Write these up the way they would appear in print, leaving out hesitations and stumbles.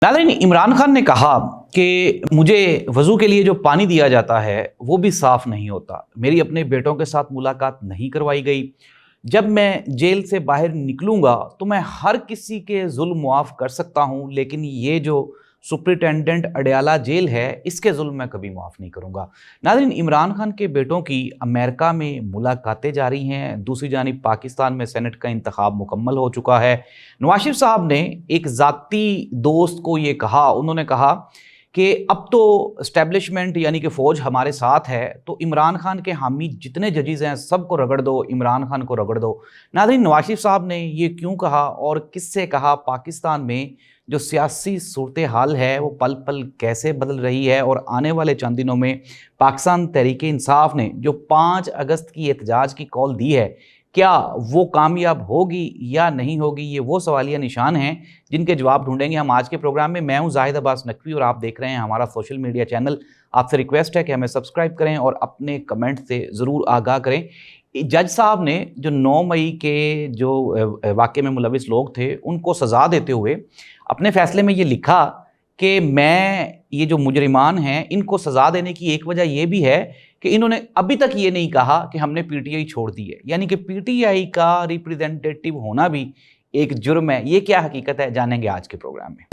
नाज़रीन, इमरान खान ने कहा कि मुझे वज़ू के लिए जो पानी दिया जाता है वो भी साफ़ नहीं होता। मेरी अपने बेटों के साथ मुलाकात नहीं करवाई गई। जब मैं जेल से बाहर निकलूँगा तो मैं हर किसी के जुल्म मुआफ़ कर सकता हूँ, लेकिन ये जो सुपरिटेंडेंट अडयाला जेल है, इसके जुल्म मैं कभी मुआफ़ नहीं करूँगा। नाज़रीन, इमरान खान के बेटों की अमेरिका में मुलाकातें जारी हैं। दूसरी जानिब पाकिस्तान में सेनेट का इंतखाब मुकम्मल हो चुका है। नवाज शरीफ साहब ने एक ज़ाती दोस्त को ये कहा, उन्होंने कहा कि अब तो एस्टेब्लिशमेंट यानी कि फ़ौज हमारे साथ है, तो इमरान खान के हामी जितने जजेज़ हैं सबको रगड़ दो, इमरान खान को रगड़ दो। नाज़रीन, नवाज शरीफ साहब ने ये क्यों कहा और किससे कहा? पाकिस्तान में जो सियासी सूरत हाल है वो पल पल कैसे बदल रही है और आने वाले चंद दिनों में पाकिस्तान तहरीक इंसाफ ने जो 5 अगस्त की एहतजाज की कॉल दी है, क्या वो कामयाब होगी या नहीं होगी? ये वो सवालिया निशान हैं जिनके जवाब ढूंढेंगे हम आज के प्रोग्राम में। मैं हूं जाहिद अब्बास नकवी और आप देख रहे हैं हमारा सोशल मीडिया चैनल। आपसे रिक्वेस्ट है कि हमें सब्सक्राइब करें और अपने कमेंट से ज़रूर आगाह करें। जज साहब ने जो 9 मई के जो वाक़े में मुलविस लोग थे उनको सज़ा देते हुए अपने फ़ैसले में ये लिखा कि मैं ये जो मुजरिमान हैं इनको सज़ा देने की एक वजह ये भी है कि इन्होंने अभी तक ये नहीं कहा कि हमने पीटीआई छोड़ दी है, यानी कि पीटीआई का रिप्रेजेंटेटिव होना भी एक जुर्म है। ये क्या हकीकत है, जानेंगे आज के प्रोग्राम में।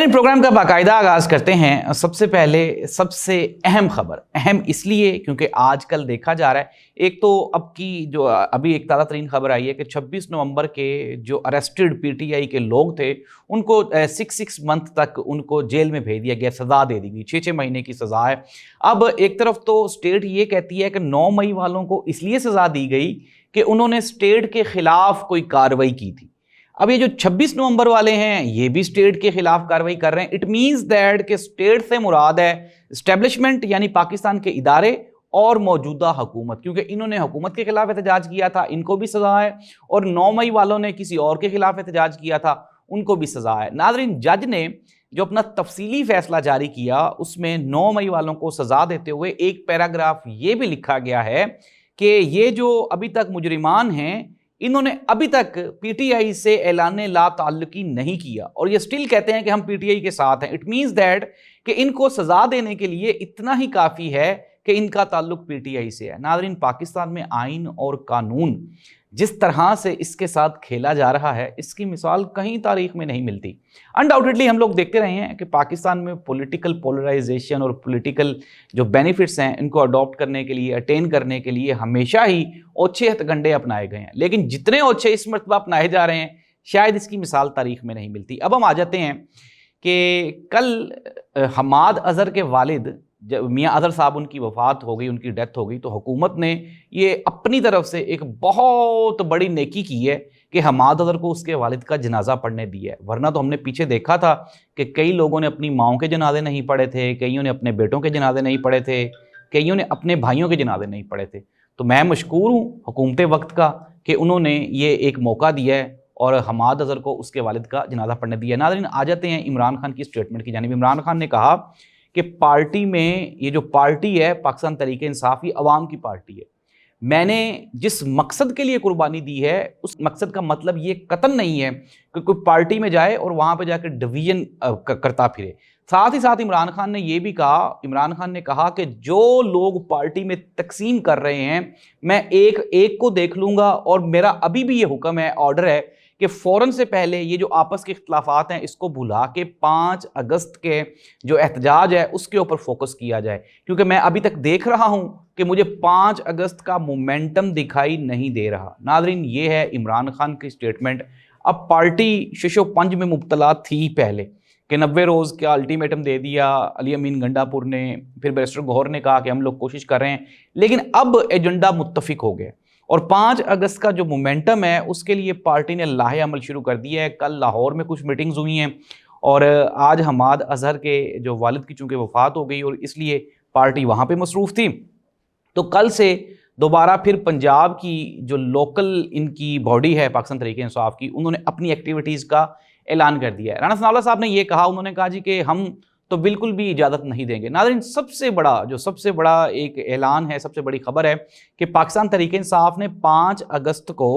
प्रोग्राम का बाकायदा आगाज़ करते हैं। सबसे पहले सबसे अहम खबर, अहम इसलिए क्योंकि आजकल देखा जा रहा है, एक तो अब की जो अभी एक ताज़ा तरीन खबर आई है कि 26 नवंबर के जो अरेस्टेड पीटीआई के लोग थे उनको 6 मंथ तक उनको जेल में भेज दिया गया, सज़ा दे दी गई, 6 महीने की सज़ा है। अब एक तरफ तो स्टेट ये कहती है कि 9 मई वालों को इसलिए सज़ा दी गई कि उन्होंने स्टेट के ख़िलाफ़ कोई कार्रवाई की थी। अब ये जो 26 नवंबर वाले हैं ये भी स्टेट के खिलाफ कार्रवाई कर रहे हैं। इट मींस दैट कि स्टेट से मुराद है एस्टेब्लिशमेंट यानी पाकिस्तान के इदारे और मौजूदा हुकूमत, क्योंकि इन्होंने हुकूमत के खिलाफ एहतजाज किया था, इनको भी सजा है, और 9 मई वालों ने किसी और के खिलाफ एहतजाज किया था, उनको भी सजा है। नाज़रीन, जज ने जो अपना तफसीली फैसला जारी किया उसमें 9 मई वालों को सजा देते हुए एक पैराग्राफ ये भी लिखा गया है कि ये जो अभी तक मुजरिमान हैं इन्होंने अभी तक पीटीआई से ऐलान ला ताल्लुकी नहीं किया और ये स्टिल कहते हैं कि हम पीटीआई के साथ हैं। इट मींस दैट कि इनको सजा देने के लिए इतना ही काफ़ी है कि इनका ताल्लुक पीटीआई से है। नाज़रीन, पाकिस्तान में आइन और कानून जिस तरह से इसके साथ खेला जा रहा है इसकी मिसाल कहीं तारीख में नहीं मिलती। अनडाउटेडली हम लोग देखते रहे हैं कि पाकिस्तान में पॉलिटिकल पोलराइजेशन और पॉलिटिकल जो बेनिफिट्स हैं इनको अडॉप्ट करने के लिए, अटेन करने के लिए हमेशा ही ओछे हथकंडे अपनाए गए हैं, लेकिन जितने ओछे इस मरतबा अपनाए जा रहे हैं शायद इसकी मिसाल तारीख में नहीं मिलती। अब हम आ जाते हैं कि कल हमाद अजहर के वालिद जब मियाँ अजहर साहब उनकी वफ़ात हो गई, उनकी डेथ हो गई, तो हुकूमत ने ये अपनी तरफ से एक बहुत बड़ी नेकी की है कि हमाद अजहर को उसके वालिद का जनाजा पढ़ने दिया है। वरना तो हमने पीछे देखा था कि कई लोगों ने अपनी माओं के जनाजे नहीं पढ़े थे, कईयों ने अपने बेटों के जनाजे नहीं पढ़े थे, कईयों ने अपने भाइयों के जनाजे नहीं पढ़े थे। तो मैं मशकूर हूँ हुकूमत वक्त का कि उन्होंने ये एक मौका दिया है और हमाद अजहर को उसके वालिद का जनाजा पढ़ने दिया है। नाज़रीन, आ जाते हैं इमरान खान की स्टेटमेंट की जानिब। इमरान खान ने कहा कि पार्टी में ये जो पार्टी है पाकिस्तान तहरीक इंसाफ, ये अवाम की पार्टी है। मैंने जिस मकसद के लिए कुर्बानी दी है उस मकसद का मतलब ये कतन नहीं है कि कोई पार्टी में जाए और वहाँ पे जाकर डिवीजन करता फिरे। साथ ही साथ इमरान खान ने ये भी कहा, इमरान खान ने कहा कि जो लोग पार्टी में तकसीम कर रहे हैं मैं एक एक को देख लूँगा और मेरा अभी भी ये हुक्म है, ऑर्डर है कि फ़ौरन से पहले ये जो आपस के इख्तलाफात हैं इसको भुला के 5 अगस्त के जो एहतजाज है उसके ऊपर फोकस किया जाए, क्योंकि मैं अभी तक देख रहा हूं कि मुझे 5 अगस्त का मोमेंटम दिखाई नहीं दे रहा। नाज़रीन, ये है इमरान खान की स्टेटमेंट। अब पार्टी शशो पंज में मुब्तला थी पहले कि 90 रोज़ का अल्टीमेटम दे दिया अली अमीन गंडापुर ने, फिर बैरिस्टर गौहर ने कहा कि हम लोग कोशिश कर रहे हैं, लेकिन अब एजेंडा मुत्तफिक हो गए और 5 अगस्त का जो मोमेंटम है उसके लिए पार्टी ने लाहे अमल शुरू कर दिया है। कल लाहौर में कुछ मीटिंग्स हुई हैं और आज हमाद अजहर के जो वालिद की चूँकि वफ़ात हो गई और इसलिए पार्टी वहाँ पे मसरूफ़ थी, तो कल से दोबारा फिर पंजाब की जो लोकल इनकी बॉडी है पाकिस्तान तहरीक इंसाफ की, उन्होंने अपनी एक्टिविटीज़ का ऐलान कर दिया है। राना सनाउल्लाह साहब ने ये कहा, उन्होंने कहा जी कि हम तो बिल्कुल भी इजाज़त नहीं देंगे। नाज़रीन, सबसे बड़ा एक ऐलान है, सबसे बड़ी खबर है कि पाकिस्तान तहरीक इंसाफ ने 5 अगस्त को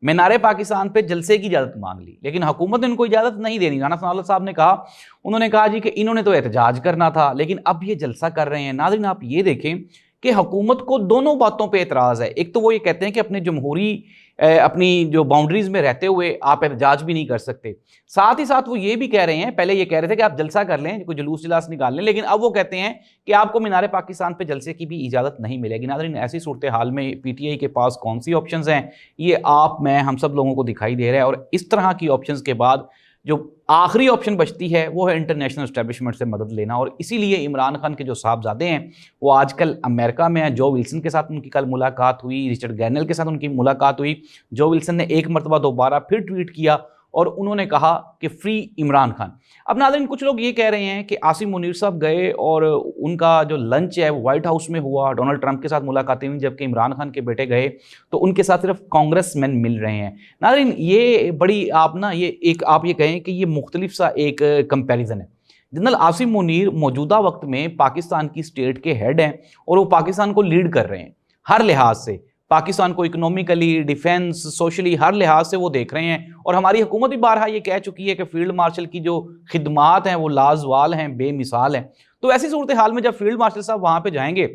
मीनारे पाकिस्तान पे जलसे की इजाजत मांग ली, लेकिन हुकूमत ने उनको इजाजत नहीं देनी। राना सनाउल्लाह साहब ने कहा, उन्होंने कहा जी कि इन्होंने तो एहतजाज करना था, लेकिन अब ये जलसा कर रहे हैं। नाज़रीन आप ये देखें कि हुकूमत को दोनों बातों पे एतराज़ है। एक तो वो ये कहते हैं कि अपने जमहूरी अपनी जो बाउंड्रीज में रहते हुए आप एहतजाज भी नहीं कर सकते, साथ ही साथ वो ये भी कह रहे हैं, पहले ये कह रहे थे कि आप जलसा कर लें, कोई जुलूस जिलास निकाल लें, लेकिन अब वो कहते हैं कि आपको मीनारे पाकिस्तान पे जलसे की भी इजाज़त नहीं मिलेगी। नाज़रीन ऐसी सूरत हाल में पीटीआई के पास कौन सी ऑप्शंस हैं, ये आप मैं हम सब लोगों को दिखाई दे रहा है। और इस तरह की ऑप्शंस के बाद जो आखिरी ऑप्शन बचती है वो है इंटरनेशनल एस्टेब्लिशमेंट से मदद लेना। और इसीलिए इमरान खान के जो साहबजादे हैं वो आजकल अमेरिका में हैं। जो विल्सन के साथ उनकी कल मुलाकात हुई, रिचर्ड गैनल के साथ उनकी मुलाकात हुई। जो विल्सन ने एक मरतबा दोबारा फिर ट्वीट किया और उन्होंने कहा कि फ्री इमरान खान। अब नाज़रीन कुछ लोग ये कह रहे हैं कि आसिम मुनीर साहब गए और उनका जो लंच है वो व्हाइट हाउस में हुआ, डोनाल्ड ट्रंप के साथ मुलाकातें हुई, जबकि इमरान खान के बेटे गए तो उनके साथ सिर्फ कांग्रेसमैन मिल रहे हैं। नाज़रीन ये बड़ी आप ना आप ये कहें कि ये मुख्तलिफ सा एक कंपैरिजन है। जनरल आसिम मुनीर मौजूदा वक्त में पाकिस्तान की स्टेट के हेड हैं और वो पाकिस्तान को लीड कर रहे हैं हर लिहाज से। पाकिस्तान को इकोनॉमिकली, डिफेंस, सोशली हर लिहाज से वो देख रहे हैं। और हमारी हुकूमत भी बारहा ये कह चुकी है कि फील्ड मार्शल की जो खिदमात हैं वो लाजवाल हैं, बेमिसाल हैं। तो ऐसी सूरत हाल में जब फील्ड मार्शल साहब वहाँ पे जाएंगे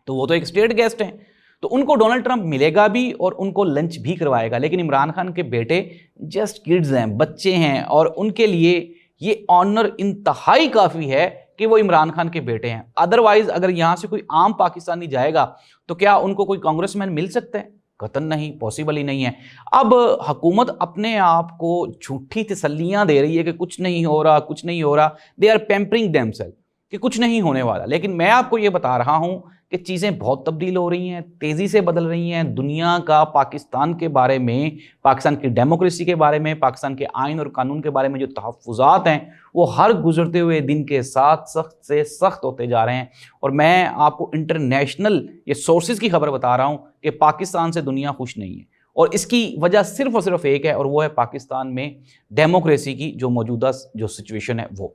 तो वो तो एक स्टेट गेस्ट हैं, तो उनको डोनाल्ड ट्रंप मिलेगा भी और उनको लंच भी करवाएगा। लेकिन इमरान खान के बेटे जस्ट किड्स हैं, बच्चे हैं, और उनके लिए ये ऑनर इंतहाई काफ़ी है कि वो इमरान खान के बेटे हैं। अदरवाइज अगर यहाँ से कोई आम पाकिस्तानी जाएगा तो क्या उनको कोई कांग्रेसमैन मिल सकता है? कतन नहीं, पॉसिबल ही नहीं है। अब हुकूमत अपने आप को झूठी तसल्लियां दे रही है कि कुछ नहीं हो रहा, कुछ नहीं हो रहा। दे आर पैम्परिंग देमसेल्फ कि कुछ नहीं होने वाला। लेकिन मैं आपको ये बता रहा हूं कि चीज़ें बहुत तब्दील हो रही हैं, तेज़ी से बदल रही हैं। दुनिया का पाकिस्तान के बारे में, पाकिस्तान की डेमोक्रेसी के बारे में, पाकिस्तान के आइन और कानून के बारे में जो तहफ़्फ़ुज़ात हैं वो हर गुजरते हुए दिन के साथ सख्त से सख्त होते जा रहे हैं। और मैं आपको इंटरनेशनल ये सोर्सेज की खबर बता रहा हूँ कि पाकिस्तान से दुनिया खुश नहीं है। और इसकी वजह सिर्फ और सिर्फ एक है, और वो है पाकिस्तान में डेमोक्रेसी की जो मौजूदा जो सिचुएशन है वो।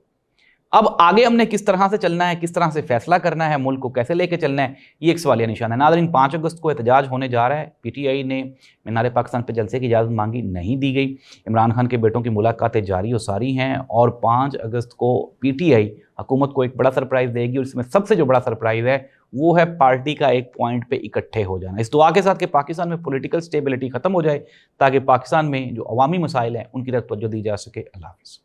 अब आगे हमने किस तरह से चलना है, किस तरह से फैसला करना है, मुल्क को कैसे लेके चलना है, ये एक सवालिया निशान है। नाज़रीन 5 अगस्त को एहतजाज होने जा रहा है। पीटीआई ने मीनारे पाकिस्तान पर जलसे की इजाज़त मांगी, नहीं दी गई। इमरान खान के बेटों की मुलाकातें जारी और सारी हैं। और 5 अगस्त को पीटीआई हुकूमत को एक बड़ा सरप्राइज़ देगी, और इसमें सबसे जो बड़ा सरप्राइज़ है वो है पार्टी का एक पॉइंट पे इकट्ठे हो जाना। इस दुआ के साथ कि पाकिस्तान में पॉलिटिकल स्टेबिलिटी ख़त्म हो जाए, ताकि पाकिस्तान में जो अवामी मसाइल हैं उनकी तरफ तवज्जो दी जा सके। अल्लाह हाफ़िज़।